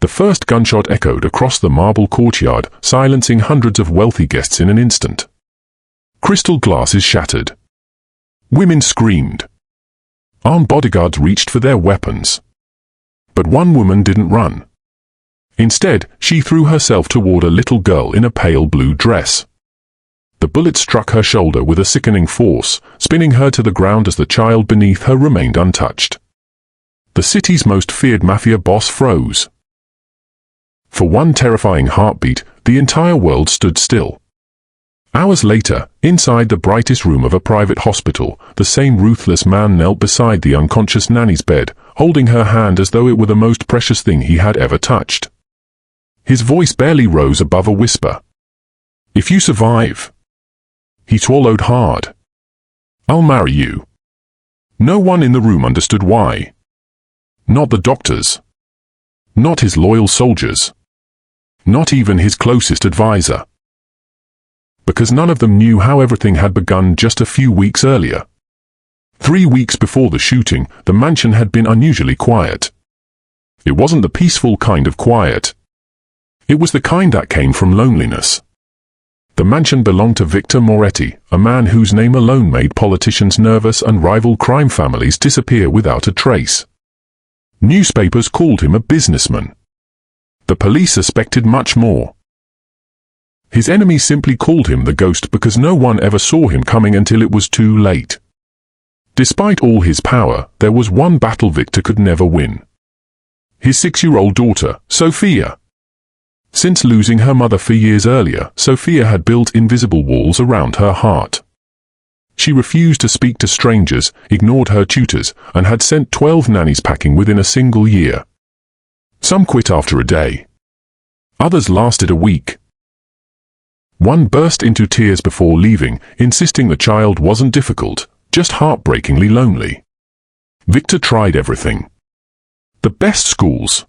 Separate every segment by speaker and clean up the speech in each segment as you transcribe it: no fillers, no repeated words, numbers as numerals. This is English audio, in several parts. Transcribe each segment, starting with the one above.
Speaker 1: The first gunshot echoed across the marble courtyard, silencing hundreds of wealthy guests in an instant. Crystal glasses shattered. Women screamed. Armed bodyguards reached for their weapons. But one woman didn't run. Instead, she threw herself toward a little girl in a pale blue dress. The bullet struck her shoulder with a sickening force, spinning her to the ground as the child beneath her remained untouched. The city's most feared Mafia boss froze. For one terrifying heartbeat, the entire world stood still. Hours later, inside the brightest room of a private hospital, the same ruthless man knelt beside the unconscious Nanny's bed, holding her hand as though it were the most precious thing he had ever touched. His voice barely rose above a whisper. "If you survive..." He swallowed hard. "I'll marry you." No one in the room understood why. Not the doctors. Not his loyal soldiers. Not even his closest advisor. Because none of them knew how everything had begun just a few weeks earlier. 3 weeks before the shooting, the mansion had been unusually quiet. It wasn't the peaceful kind of quiet. It was the kind that came from loneliness. The mansion belonged to Victor Moretti, a man whose name alone made politicians nervous and rival crime families disappear without a trace. Newspapers called him a businessman. The police suspected much more. His enemies simply called him the ghost because no one ever saw him coming until it was too late. Despite all his power, there was one battle Victor could never win. His 6-year-old daughter, Sophia. Since losing her mother 4 years earlier, Sophia had built invisible walls around her heart. She refused to speak to strangers, ignored her tutors, and had sent 12 nannies packing within a single year. Some quit after a day. Others lasted a week. One burst into tears before leaving, insisting the child wasn't difficult, just heartbreakingly lonely. Victor tried everything. The best schools.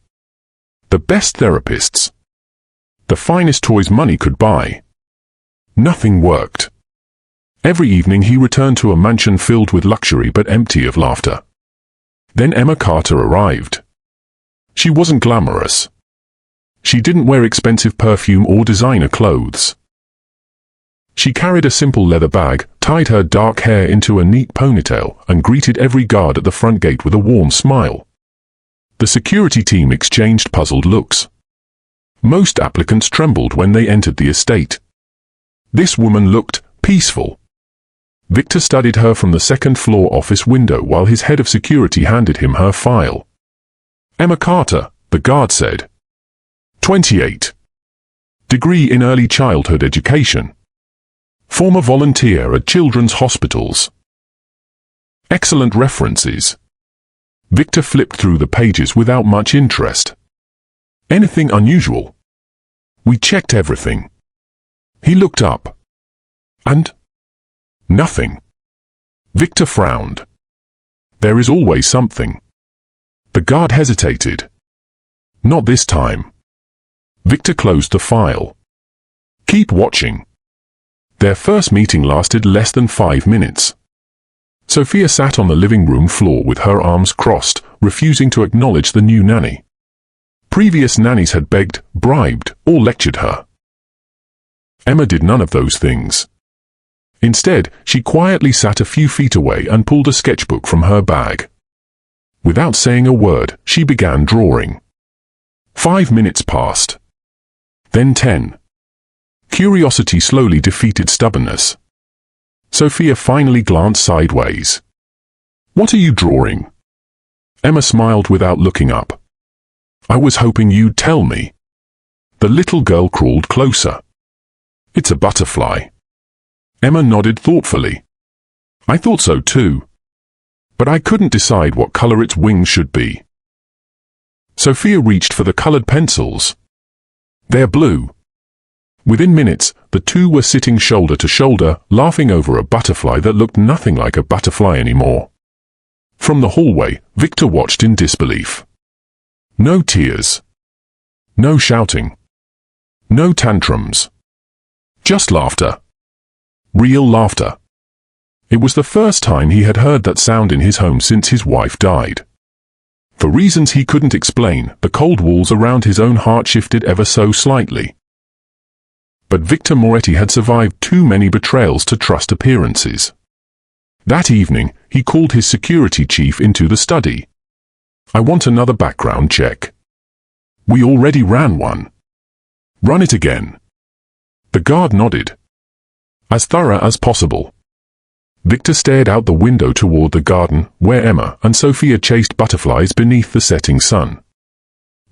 Speaker 1: The best therapists. The finest toys money could buy. Nothing worked. Every evening he returned to a mansion filled with luxury but empty of laughter. Then Emma Carter arrived. She wasn't glamorous. She didn't wear expensive perfume or designer clothes. She carried a simple leather bag, tied her dark hair into a neat ponytail, and greeted every guard at the front gate with a warm smile. The security team exchanged puzzled looks. Most applicants trembled when they entered the estate. This woman looked peaceful. Victor studied her from the second-floor office window while his head of security handed him her file. Emma Carter, the guard said. 28. Degree in early childhood education. Former volunteer at children's hospitals. Excellent references. Victor flipped through the pages without much interest. Anything unusual? We checked everything. He looked up. And? Nothing. Victor frowned. There is always something. The guard hesitated. Not this time. Victor closed the file. Keep watching. Their first meeting lasted less than 5 minutes. Sophia sat on the living room floor with her arms crossed, refusing to acknowledge the new nanny. Previous nannies had begged, bribed, or lectured her. Emma did none of those things. Instead, she quietly sat a few feet away and pulled a sketchbook from her bag. Without saying a word, she began drawing. 5 minutes passed. Then 10. Curiosity slowly defeated stubbornness. Sophia finally glanced sideways. "What are you drawing?" Emma smiled without looking up. "I was hoping you'd tell me." The little girl crawled closer. "It's a butterfly." Emma nodded thoughtfully. "I thought so too. But I couldn't decide what color its wings should be." Sophia reached for the colored pencils. "They're blue." Within minutes, the two were sitting shoulder to shoulder, laughing over a butterfly that looked nothing like a butterfly anymore. From the hallway, Victor watched in disbelief. No tears. No shouting. No tantrums. Just laughter. Real laughter. It was the first time he had heard that sound in his home since his wife died. For reasons he couldn't explain, the cold walls around his own heart shifted ever so slightly. But Victor Moretti had survived too many betrayals to trust appearances. That evening, he called his security chief into the study. "I want another background check." "We already ran one." "Run it again." The guard nodded. "As thorough as possible." Victor stared out the window toward the garden, where Emma and Sophia chased butterflies beneath the setting sun.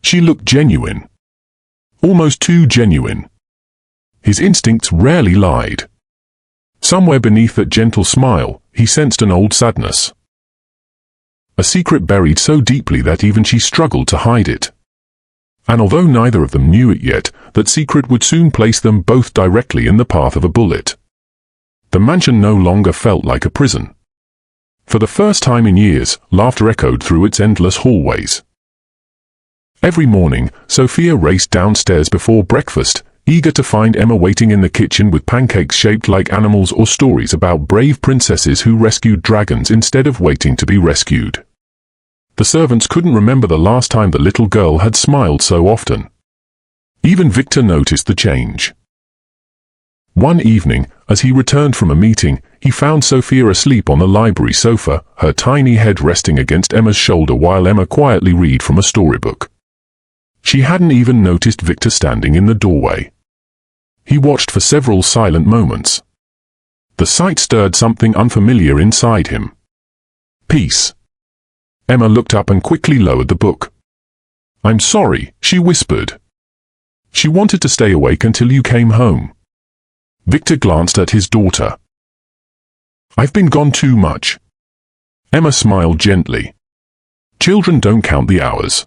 Speaker 1: She looked genuine. Almost too genuine. His instincts rarely lied. Somewhere beneath that gentle smile, he sensed an old sadness. A secret buried so deeply that even she struggled to hide it. And although neither of them knew it yet, that secret would soon place them both directly in the path of a bullet. The mansion no longer felt like a prison. For the first time in years, laughter echoed through its endless hallways. Every morning, Sophia raced downstairs before breakfast, eager to find Emma waiting in the kitchen with pancakes shaped like animals or stories about brave princesses who rescued dragons instead of waiting to be rescued. The servants couldn't remember the last time the little girl had smiled so often. Even Victor noticed the change. One evening, as he returned from a meeting, he found Sophia asleep on the library sofa, her tiny head resting against Emma's shoulder while Emma quietly read from a storybook. She hadn't even noticed Victor standing in the doorway. He watched for several silent moments. The sight stirred something unfamiliar inside him. Peace. Emma looked up and quickly lowered the book. "I'm sorry," she whispered. "She wanted to stay awake until you came home." Victor glanced at his daughter. "I've been gone too much." Emma smiled gently. "Children don't count the hours."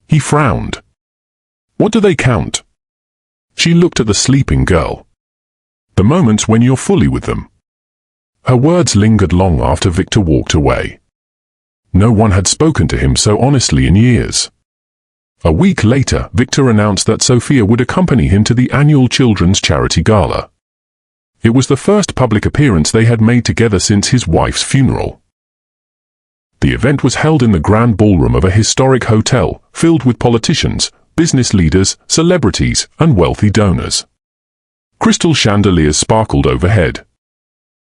Speaker 1: He frowned. "What do they count?" She looked at the sleeping girl. "The moments when you're fully with them." Her words lingered long after Victor walked away. No one had spoken to him so honestly in years. A week later, Victor announced that Sophia would accompany him to the annual Children's Charity Gala. It was the first public appearance they had made together since his wife's funeral. The event was held in the grand ballroom of a historic hotel, filled with politicians, business leaders, celebrities, and wealthy donors. Crystal chandeliers sparkled overhead.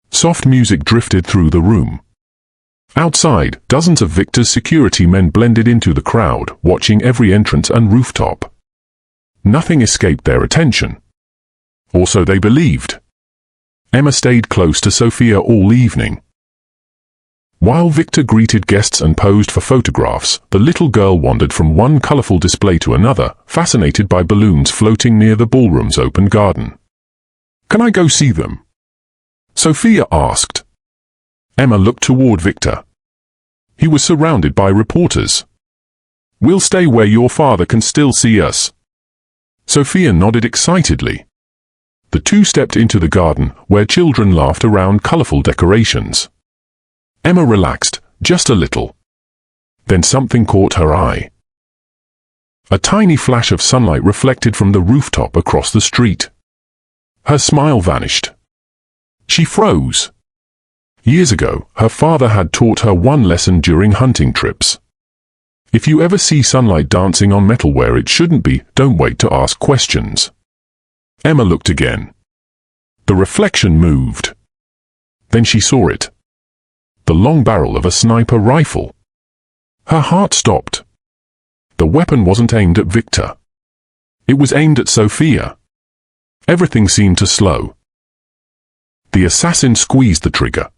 Speaker 1: Soft music drifted through the room. Outside, dozens of Victor's security men blended into the crowd, watching every entrance and rooftop. Nothing escaped their attention. Or so they believed. Emma stayed close to Sophia all evening. While Victor greeted guests and posed for photographs, the little girl wandered from one colorful display to another, fascinated by balloons floating near the ballroom's open garden. "Can I go see them?" Sophia asked. Emma looked toward Victor. He was surrounded by reporters. "We'll stay where your father can still see us." Sophia nodded excitedly. The two stepped into the garden, where children laughed around colorful decorations. Emma relaxed, just a little. Then something caught her eye. A tiny flash of sunlight reflected from the rooftop across the street. Her smile vanished. She froze. Years ago, her father had taught her one lesson during hunting trips. If you ever see sunlight dancing on metal where it shouldn't be, don't wait to ask questions. Emma looked again. The reflection moved. Then she saw it. The long barrel of a sniper rifle. Her heart stopped. The weapon wasn't aimed at Victor. It was aimed at Sophia. Everything seemed to slow. The assassin squeezed the trigger.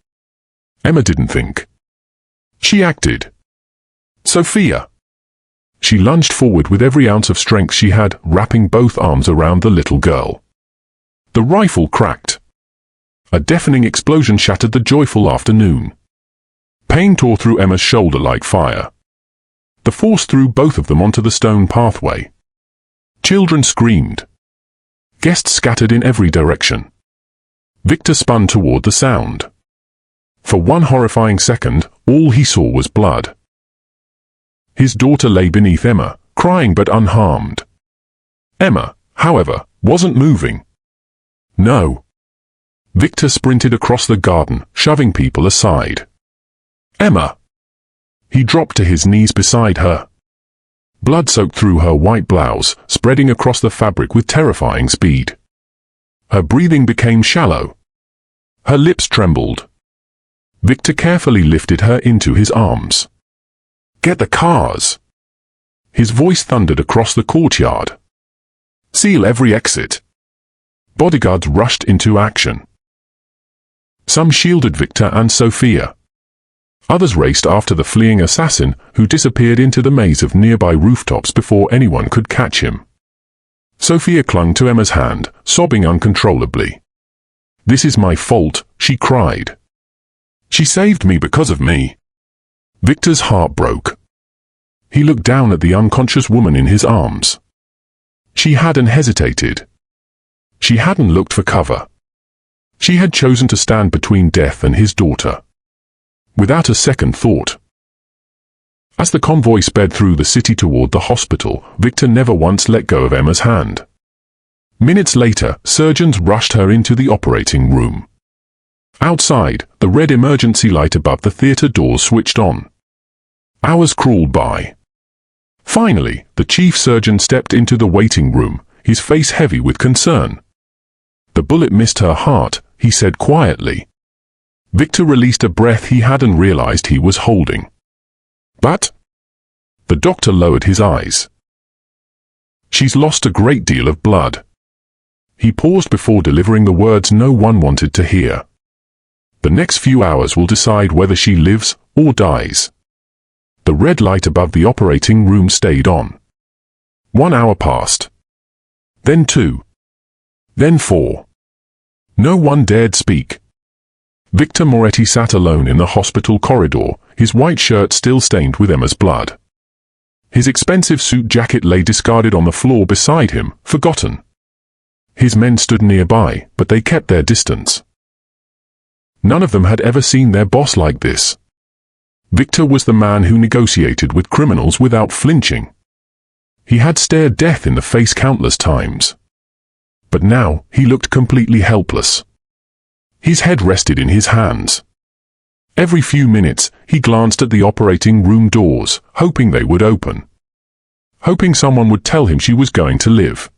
Speaker 1: Emma didn't think. She acted. "Sophia!" She lunged forward with every ounce of strength she had, wrapping both arms around the little girl. The rifle cracked. A deafening explosion shattered the joyful afternoon. Pain tore through Emma's shoulder like fire. The force threw both of them onto the stone pathway. Children screamed. Guests scattered in every direction. Victor spun toward the sound. For one horrifying second, all he saw was blood. His daughter lay beneath Emma, crying but unharmed. Emma, however, wasn't moving. No. Victor sprinted across the garden, shoving people aside. "Emma!" He dropped to his knees beside her. Blood soaked through her white blouse, spreading across the fabric with terrifying speed. Her breathing became shallow. Her lips trembled. Victor carefully lifted her into his arms. "Get the cars!" His voice thundered across the courtyard. "Seal every exit." Bodyguards rushed into action. Some shielded Victor and Sophia. Others raced after the fleeing assassin, who disappeared into the maze of nearby rooftops before anyone could catch him. Sophia clung to Emma's hand, sobbing uncontrollably. "This is my fault," she cried. "She saved me because of me." Victor's heart broke. He looked down at the unconscious woman in his arms. She hadn't hesitated. She hadn't looked for cover. She had chosen to stand between death and his daughter. Without a second thought. As the convoy sped through the city toward the hospital, Victor never once let go of Emma's hand. Minutes later, surgeons rushed her into the operating room. Outside, the red emergency light above the theater doors switched on. Hours crawled by. Finally, the chief surgeon stepped into the waiting room, his face heavy with concern. "The bullet missed her heart," he said quietly. Victor released a breath he hadn't realized he was holding. "But?" The doctor lowered his eyes. "She's lost a great deal of blood." He paused before delivering the words no one wanted to hear. "The next few hours will decide whether she lives or dies." The red light above the operating room stayed on. 1 hour passed. Then 2. Then 4. No one dared speak. Victor Moretti sat alone in the hospital corridor, his white shirt still stained with Emma's blood. His expensive suit jacket lay discarded on the floor beside him, forgotten. His men stood nearby, but they kept their distance. None of them had ever seen their boss like this. Victor was the man who negotiated with criminals without flinching. He had stared death in the face countless times. But now, he looked completely helpless. His head rested in his hands. Every few minutes, he glanced at the operating room doors, hoping they would open. Hoping someone would tell him she was going to live.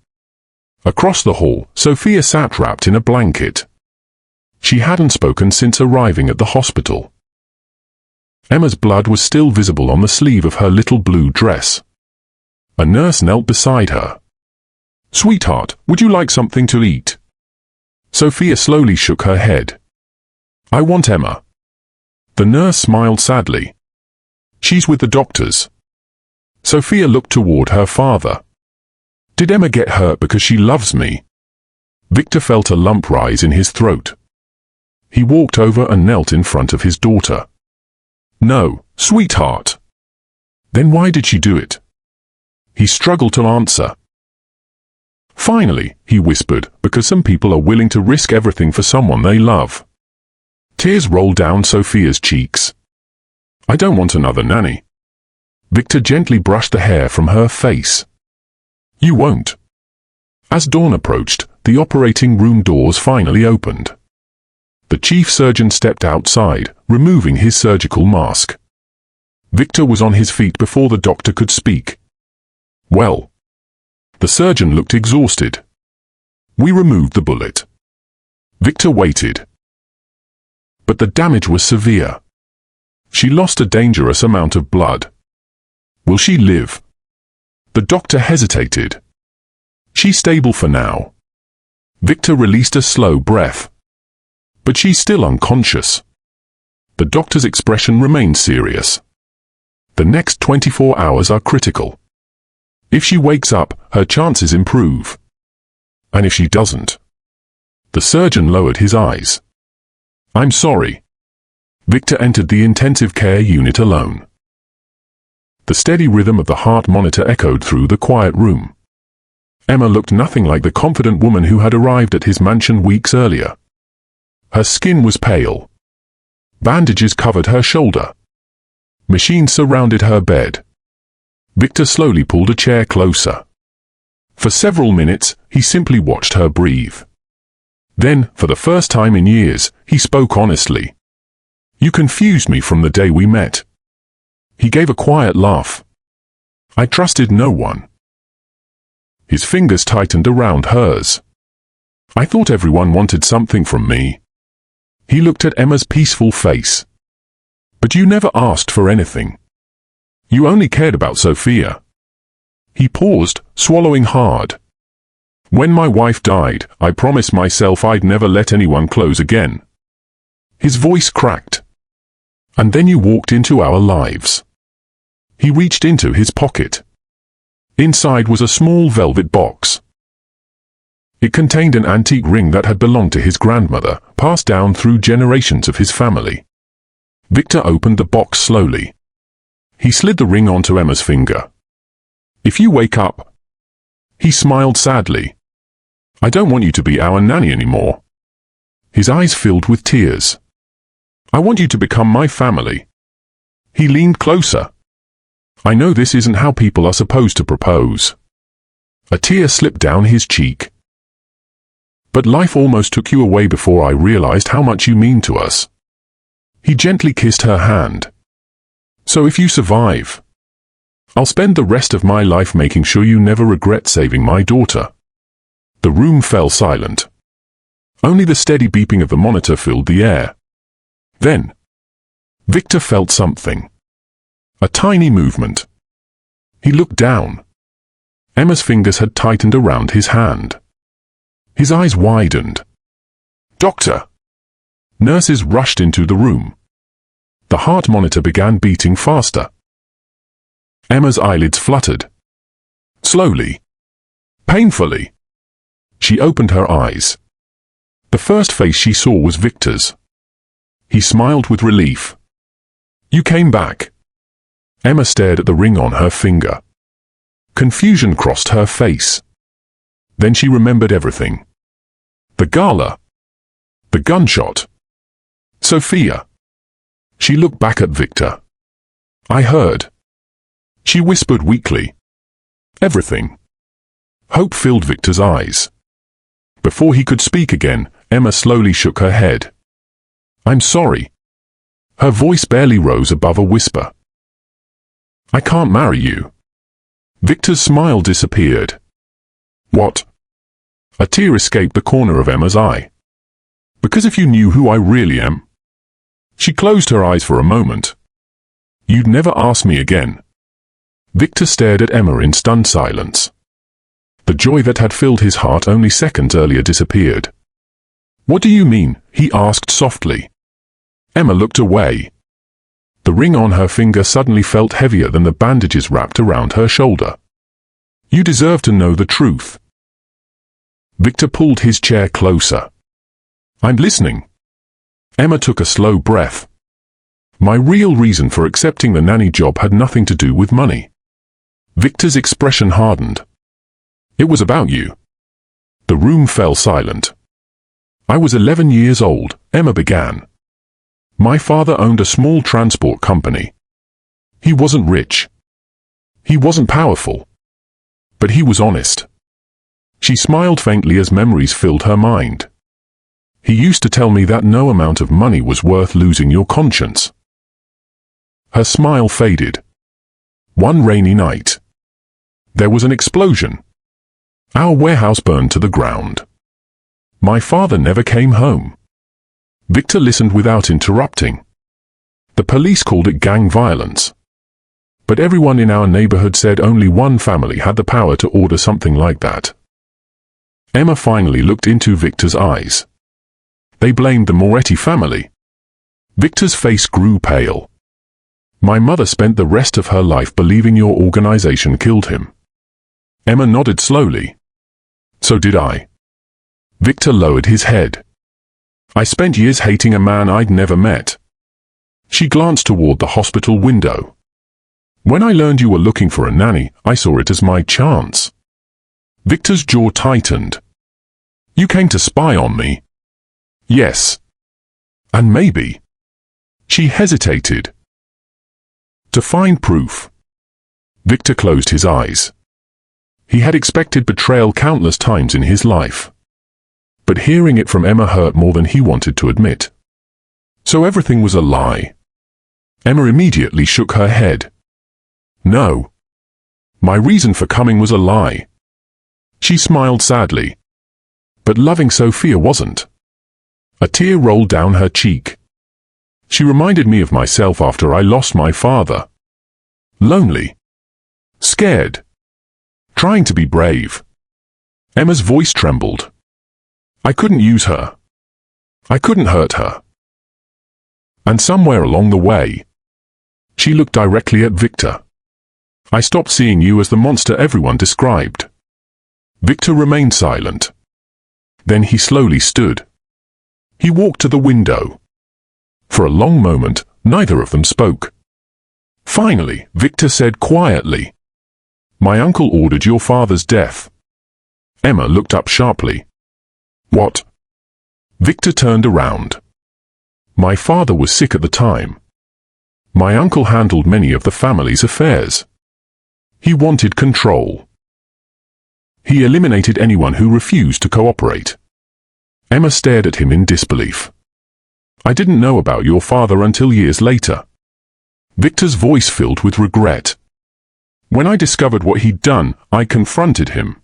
Speaker 1: Across the hall, Sophia sat wrapped in a blanket. She hadn't spoken since arriving at the hospital. Emma's blood was still visible on the sleeve of her little blue dress. A nurse knelt beside her. "Sweetheart, would you like something to eat?" Sophia slowly shook her head. "I want Emma." The nurse smiled sadly. "She's with the doctors." Sophia looked toward her father. "Did Emma get hurt because she loves me?" Victor felt a lump rise in his throat. He walked over and knelt in front of his daughter. "No, sweetheart." "Then why did she do it?" He struggled to answer. "Finally," he whispered, "because some people are willing to risk everything for someone they love." Tears rolled down Sophia's cheeks. "I don't want another nanny." Victor gently brushed the hair from her face. "You won't." As dawn approached, the operating room doors finally opened. The chief surgeon stepped outside, removing his surgical mask. Victor was on his feet before the doctor could speak. "Well?" The surgeon looked exhausted. "We removed the bullet." Victor waited. But the damage was severe. She lost a dangerous amount of blood. "Will she live?" The doctor hesitated. "She's stable for now." Victor released a slow breath. "But she's still unconscious." The doctor's expression remained serious. "The next 24 hours are critical. If she wakes up, her chances improve. And if she doesn't?" The surgeon lowered his eyes. "I'm sorry." Victor entered the intensive care unit alone. The steady rhythm of the heart monitor echoed through the quiet room. Emma looked nothing like the confident woman who had arrived at his mansion weeks earlier. Her skin was pale. Bandages covered her shoulder. Machines surrounded her bed. Victor slowly pulled a chair closer. For several minutes, he simply watched her breathe. Then, for the first time in years, he spoke honestly. "You confused me from the day we met. He gave a quiet laugh. I trusted no one. His fingers tightened around hers. I thought everyone wanted something from me. He looked at Emma's peaceful face. But you never asked for anything. You only cared about Sophia. He paused, swallowing hard. When my wife died, I promised myself I'd never let anyone close again. His voice cracked. And then you walked into our lives. He reached into his pocket. Inside was a small velvet box. It contained an antique ring that had belonged to his grandmother, passed down through generations of his family. Victor opened the box slowly. He slid the ring onto Emma's finger. If you wake up... He smiled sadly. I don't want you to be our nanny anymore. His eyes filled with tears. I want you to become my family. He leaned closer. I know this isn't how people are supposed to propose. A tear slipped down his cheek. But life almost took you away before I realized how much you mean to us. He gently kissed her hand. So if you survive, I'll spend the rest of my life making sure you never regret saving my daughter. The room fell silent. Only the steady beeping of the monitor filled the air. Then, Victor felt something. A tiny movement. He looked down. Emma's fingers had tightened around his hand. His eyes widened. Doctor! Nurses rushed into the room. The heart monitor began beating faster. Emma's eyelids fluttered. Slowly. Painfully. She opened her eyes. The first face she saw was Victor's. He smiled with relief. You came back. Emma stared at the ring on her finger. Confusion crossed her face. Then she remembered everything. The gala. The gunshot. Sophia. She looked back at Victor. I heard. She whispered weakly. Everything. Hope filled Victor's eyes. Before he could speak again, Emma slowly shook her head. I'm sorry. Her voice barely rose above a whisper. I can't marry you. Victor's smile disappeared. What? A tear escaped the corner of Emma's eye. Because if you knew who I really am... She closed her eyes for a moment. You'd never ask me again. Victor stared at Emma in stunned silence. The joy that had filled his heart only seconds earlier disappeared. What do you mean? He asked softly. Emma looked away. The ring on her finger suddenly felt heavier than the bandages wrapped around her shoulder. You deserve to know the truth. Victor pulled his chair closer. I'm listening. Emma took a slow breath. My real reason for accepting the nanny job had nothing to do with money. Victor's expression hardened. It was about you. The room fell silent. I was 11 years old, Emma began. My father owned a small transport company. He wasn't rich. He wasn't powerful. But he was honest. She smiled faintly as memories filled her mind. He used to tell me that no amount of money was worth losing your conscience. Her smile faded. One rainy night. There was an explosion. Our warehouse burned to the ground. My father never came home. Victor listened without interrupting. The police called it gang violence. But everyone in our neighborhood said only one family had the power to order something like that. Emma finally looked into Victor's eyes. They blamed the Moretti family. Victor's face grew pale. My mother spent the rest of her life believing your organization killed him. Emma nodded slowly. So did I. Victor lowered his head. I spent years hating a man I'd never met. She glanced toward the hospital window. When I learned you were looking for a nanny, I saw it as my chance. Victor's jaw tightened. You came to spy on me? Yes. And maybe. She hesitated. To find proof. Victor closed his eyes. He had expected betrayal countless times in his life. But hearing it from Emma hurt more than he wanted to admit. So everything was a lie. Emma immediately shook her head. No. My reason for coming was a lie. She smiled sadly. But loving Sophia wasn't. A tear rolled down her cheek. She reminded me of myself after I lost my father. Lonely. Scared. Trying to be brave. Emma's voice trembled. I couldn't use her. I couldn't hurt her. And somewhere along the way, she looked directly at Victor. I stopped seeing you as the monster everyone described. Victor remained silent. Then he slowly stood. He walked to the window. For a long moment, neither of them spoke. Finally, Victor said quietly, "My uncle ordered your father's death." Emma looked up sharply. What? Victor turned around. My father was sick at the time. My uncle handled many of the family's affairs. He wanted control. He eliminated anyone who refused to cooperate. Emma stared at him in disbelief. I didn't know about your father until years later. Victor's voice filled with regret. When I discovered what he'd done, I confronted him.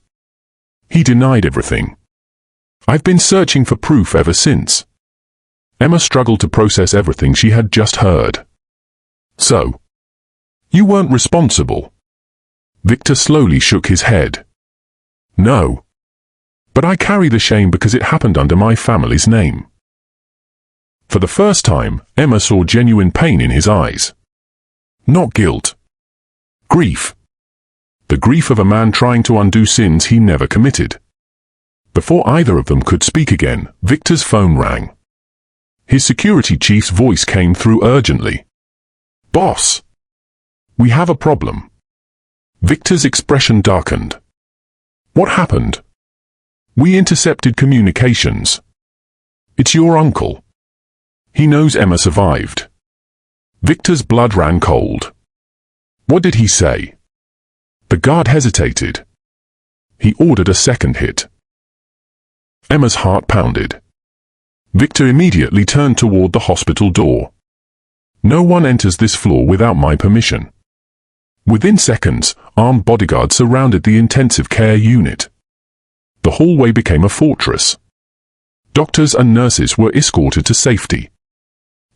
Speaker 1: He denied everything. I've been searching for proof ever since. Emma struggled to process everything she had just heard. So, you weren't responsible? Victor slowly shook his head. No. But I carry the shame because it happened under my family's name. For the first time, Emma saw genuine pain in his eyes. Not guilt. Grief. The grief of a man trying to undo sins he never committed. Before either of them could speak again, Victor's phone rang. His security chief's voice came through urgently. Boss! We have a problem. Victor's expression darkened. What happened? We intercepted communications. It's your uncle. He knows Emma survived. Victor's blood ran cold. What did he say? The guard hesitated. He ordered a second hit. Emma's heart pounded. Victor immediately turned toward the hospital door. No one enters this floor without my permission. Within seconds, armed bodyguards surrounded the intensive care unit. The hallway became a fortress. Doctors and nurses were escorted to safety.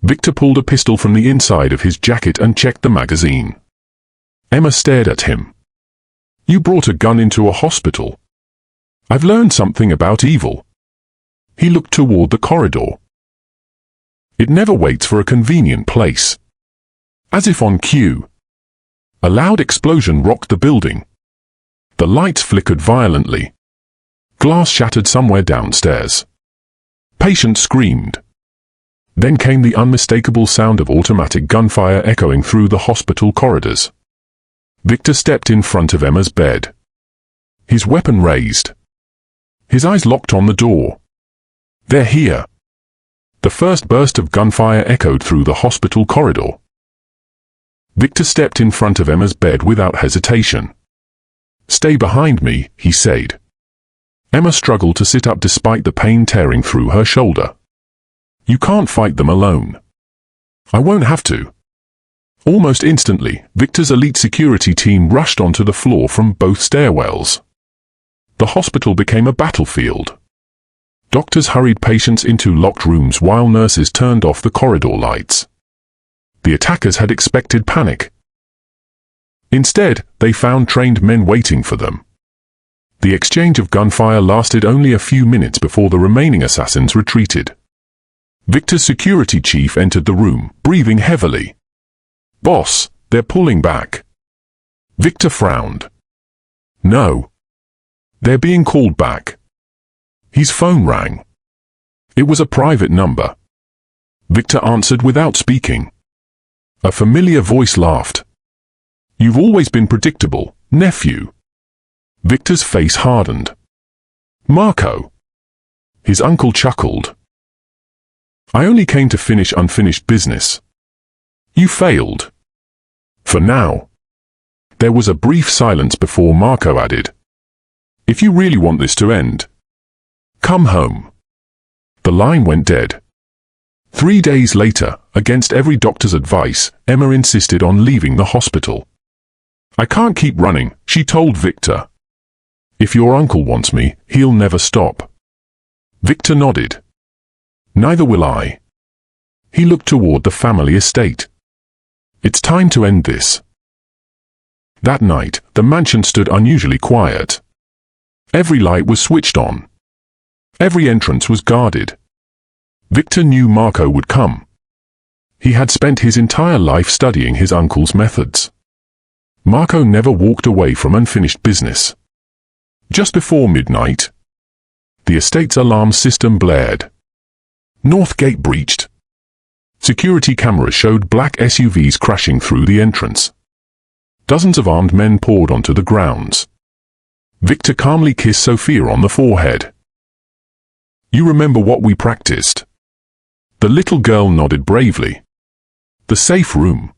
Speaker 1: Victor pulled a pistol from the inside of his jacket and checked the magazine. Emma stared at him. You brought a gun into a hospital. I've learned something about evil. He looked toward the corridor. It never waits for a convenient place. As if on cue. A loud explosion rocked the building. The lights flickered violently. Glass shattered somewhere downstairs. Patients screamed. Then came the unmistakable sound of automatic gunfire echoing through the hospital corridors. Victor stepped in front of Emma's bed. His weapon raised. His eyes locked on the door. They're here. The first burst of gunfire echoed through the hospital corridor. Victor stepped in front of Emma's bed without hesitation. Stay behind me, he said. Emma struggled to sit up despite the pain tearing through her shoulder. You can't fight them alone. I won't have to. Almost instantly, Victor's elite security team rushed onto the floor from both stairwells. The hospital became a battlefield. Doctors hurried patients into locked rooms while nurses turned off the corridor lights. The attackers had expected panic. Instead, they found trained men waiting for them. The exchange of gunfire lasted only a few minutes before the remaining assassins retreated. Victor's security chief entered the room, breathing heavily. Boss, they're pulling back. Victor frowned. No. They're being called back. His phone rang. It was a private number. Victor answered without speaking. A familiar voice laughed. You've always been predictable, nephew. Victor's face hardened. Marco. His uncle chuckled. I only came to finish unfinished business. You failed. For now. There was a brief silence before Marco added. If you really want this to end, come home. The line went dead. 3 days later, Against every doctor's advice, Emma insisted on leaving the hospital. "I can't keep running," she told Victor. "If your uncle wants me, he'll never stop." Victor nodded. "Neither will I." He looked toward the family estate. "It's time to end this." That night, the mansion stood unusually quiet. Every light was switched on. Every entrance was guarded. Victor knew Marco would come. He had spent his entire life studying his uncle's methods. Marco never walked away from unfinished business. Just before midnight, the estate's alarm system blared. North Gate breached. Security cameras showed black SUVs crashing through the entrance. Dozens of armed men poured onto the grounds. Victor calmly kissed Sophia on the forehead. "You remember what we practiced?" The little girl nodded bravely. "The safe room."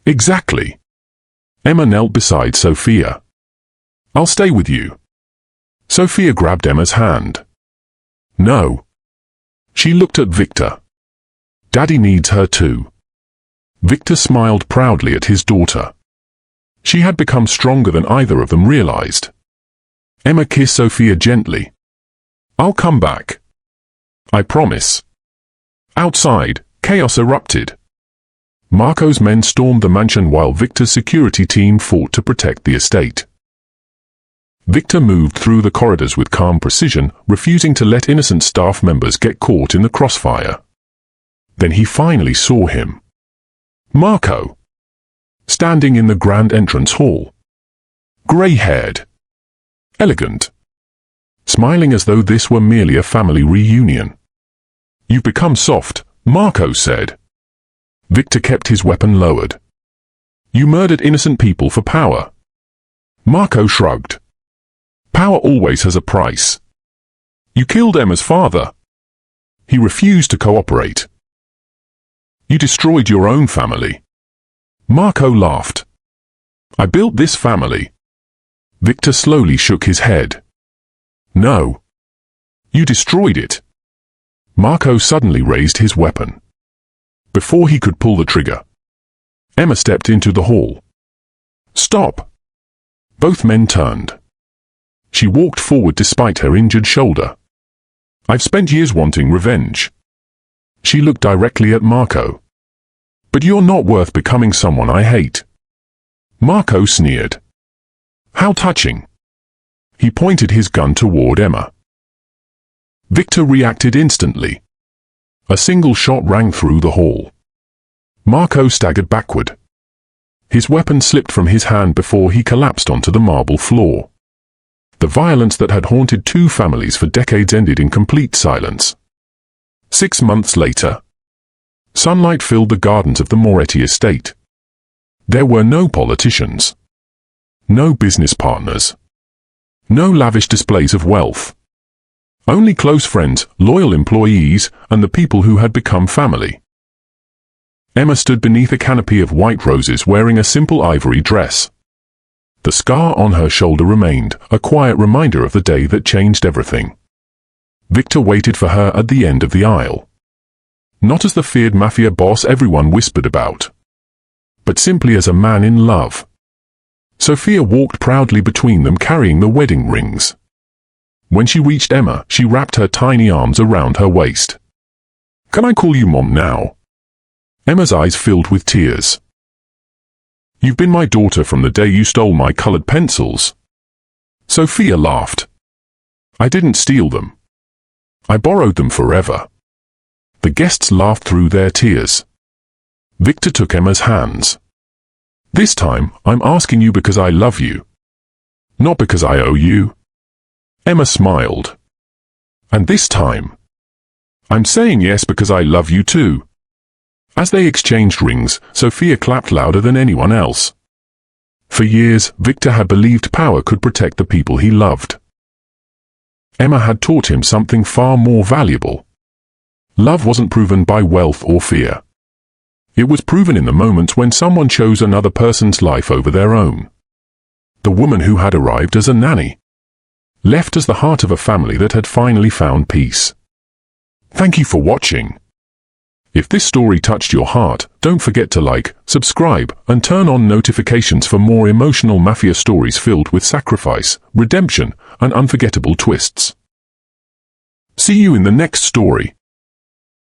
Speaker 1: "Exactly." Emma knelt beside Sophia. "I'll stay with you." Sophia grabbed Emma's hand. "No." She looked at Victor. "Daddy needs her too." Victor smiled proudly at his daughter. She had become stronger than either of them realized. Emma kissed Sophia gently. "I'll come back. I promise." Outside, chaos erupted. Marco's men stormed the mansion while Victor's security team fought to protect the estate. Victor moved through the corridors with calm precision, refusing to let innocent staff members get caught in the crossfire. Then he finally saw him. Marco, standing in the grand entrance hall. Grey-haired. Elegant. Smiling as though this were merely a family reunion. "You've become soft," Marco said. Victor kept his weapon lowered. "You murdered innocent people for power." Marco shrugged. "Power always has a price." "You killed Emma's father." He refused to cooperate. "You destroyed your own family." Marco laughed. "I built this family." Victor slowly shook his head. "No. You destroyed it." Marco suddenly raised his weapon. Before he could pull the trigger, Emma stepped into the hall. "Stop!" Both men turned. She walked forward despite her injured shoulder. "I've spent years wanting revenge." She looked directly at Marco. "But you're not worth becoming someone I hate." Marco sneered. "How touching." He pointed his gun toward Emma. Victor reacted instantly. A single shot rang through the hall. Marco staggered backward. His weapon slipped from his hand before he collapsed onto the marble floor. The violence that had haunted two families for decades ended in complete silence. 6 months later, sunlight filled the gardens of the Moretti estate. There were no politicians. No business partners. No lavish displays of wealth. Only close friends, loyal employees, and the people who had become family. Emma stood beneath a canopy of white roses wearing a simple ivory dress. The scar on her shoulder remained, a quiet reminder of the day that changed everything. Victor waited for her at the end of the aisle. Not as the feared Mafia boss everyone whispered about, but simply as a man in love. Sophia walked proudly between them carrying the wedding rings. When she reached Emma, she wrapped her tiny arms around her waist. "Can I call you Mom now?" Emma's eyes filled with tears. "You've been my daughter from the day you stole my colored pencils." Sophia laughed. "I didn't steal them. I borrowed them forever." The guests laughed through their tears. Victor took Emma's hands. "This time, I'm asking you because I love you. Not because I owe you." Emma smiled. "And this time, I'm saying yes because I love you too." As they exchanged rings, Sophia clapped louder than anyone else. For years, Victor had believed power could protect the people he loved. Emma had taught him something far more valuable. Love wasn't proven by wealth or fear. It was proven in the moments when someone chose another person's life over their own. The woman who had arrived as a nanny left as the heart of a family that had finally found peace. Thank you for watching. If this story touched your heart, don't forget to like, subscribe, and turn on notifications for more emotional Mafia stories filled with sacrifice, redemption, and unforgettable twists. See you in the next story.